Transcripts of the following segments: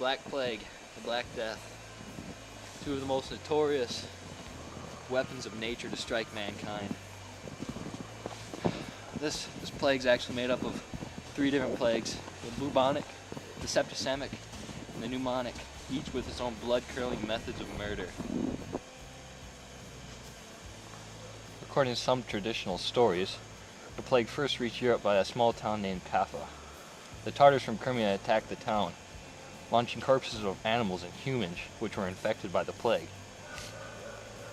Black Plague, the Black Death, two of the most notorious weapons of nature to strike mankind. This plague's actually made up of three different plagues: the bubonic, the septicemic, and the pneumonic, each with its own blood-curdling methods of murder. According to some traditional stories, the plague first reached Europe by a small town named Kaffa. The Tartars from Crimea attacked the town, launching corpses of animals and humans which were infected by the plague.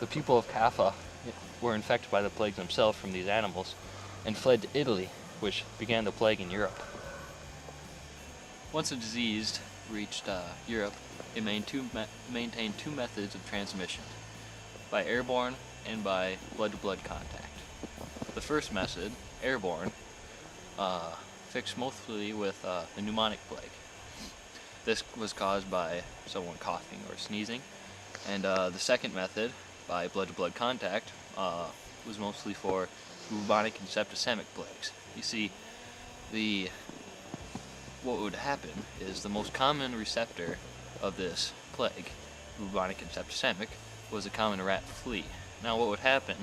The people of Kaffa were infected by the plague themselves from these animals and fled to Italy, which began the plague in Europe. Once the disease reached Europe, it maintained two methods of transmission: by airborne and by blood-to-blood contact. The first method, airborne, fixed mostly with the pneumonic plague. This was caused by someone coughing or sneezing, and the second method, by blood-to-blood contact, was mostly for bubonic and septicemic plagues. You see, what would happen is the most common receptor of this plague, bubonic and septicemic, was a common rat flea. Now what would happen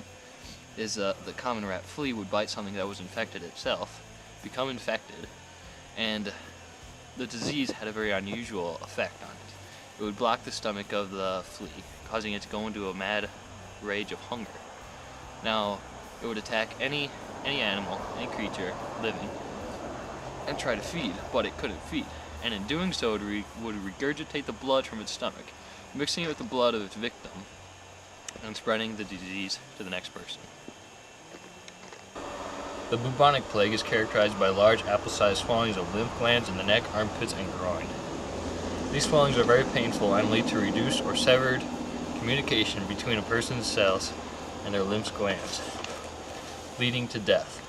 is the common rat flea would bite something that was infected itself, become infected, and the disease had a very unusual effect on it. It would block the stomach of the flea, causing it to go into a mad rage of hunger. Now, it would attack any animal, any creature living, and try to feed, but it couldn't feed. And in doing so, it would regurgitate the blood from its stomach, mixing it with the blood of its victim, and spreading the disease to the next person. The bubonic plague is characterized by large apple-sized swellings of lymph glands in the neck, armpits, and groin. These swellings are very painful and lead to reduced or severed communication between a person's cells and their lymph glands, leading to death.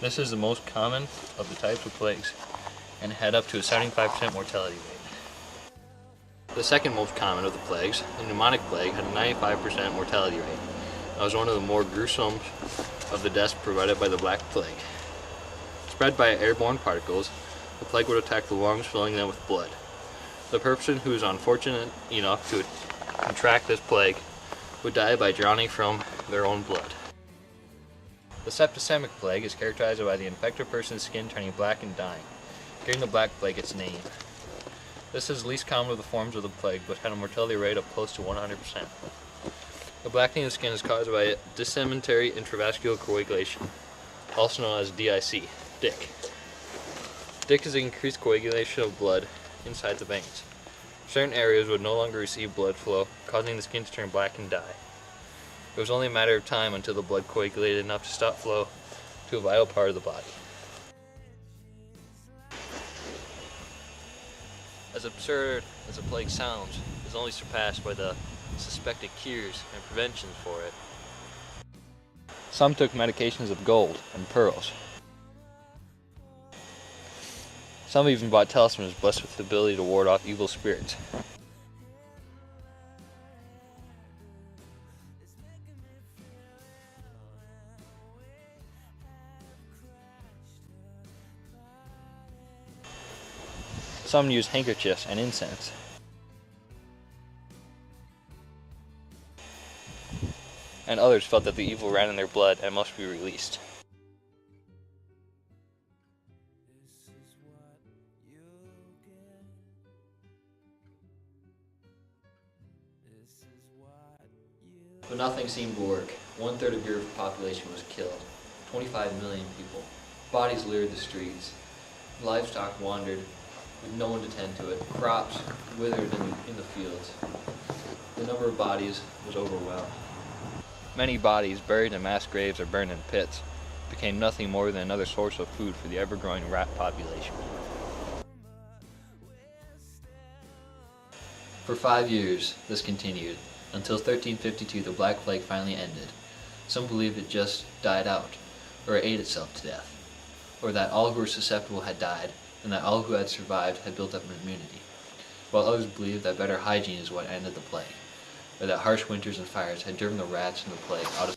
This is the most common of the types of plagues and had up to a 75% mortality rate. The second most common of the plagues, the pneumonic plague, had a 95% mortality rate. It was one of the more gruesome of the deaths provided by the Black Plague. Spread by airborne particles, the plague would attack the lungs, filling them with blood. The person who is unfortunate enough to contract this plague would die by drowning from their own blood. The septicemic plague is characterized by the infected person's skin turning black and dying, giving the Black Plague its name. This is the least common of the forms of the plague, but had a mortality rate of close to 100%. The blackening of the skin is caused by disseminatory intravascular coagulation, also known as DIC, DIC. DIC is increased coagulation of blood inside the veins. Certain areas would no longer receive blood flow, causing the skin to turn black and die. It was only a matter of time until the blood coagulated enough to stop flow to a vital part of the body. As absurd as the plague sounds, it is only surpassed by the suspected cures and preventions for it. Some took medications of gold and pearls. Some even bought talismans blessed with the ability to ward off evil spirits. Some used handkerchiefs and incense. And others felt that the evil ran in their blood and must be released. But nothing seemed to work. 1/3 of Europe's population was killed. 25 million people. Bodies littered the streets. Livestock wandered with no one to tend to it. Crops withered in the fields. The number of bodies was overwhelmed. Many bodies, buried in mass graves or burned in pits, became nothing more than another source of food for the ever-growing rat population. For 5 years, this continued, until 1352 the Black Plague finally ended. Some believed it just died out, or it ate itself to death, or that all who were susceptible had died, and that all who had survived had built up an immunity, while others believed that better hygiene is what ended the plague, or that harsh winters and fires had driven the rats and the plague out of.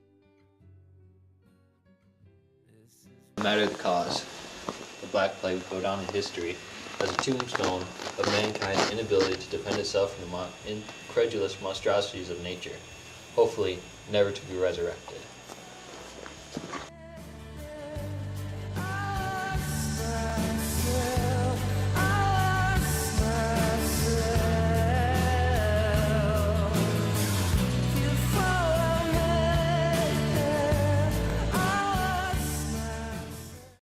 No matter the cause, the Black Plague would go down in history as a tombstone of mankind's inability to defend itself from the incredulous monstrosities of nature, hopefully never to be resurrected.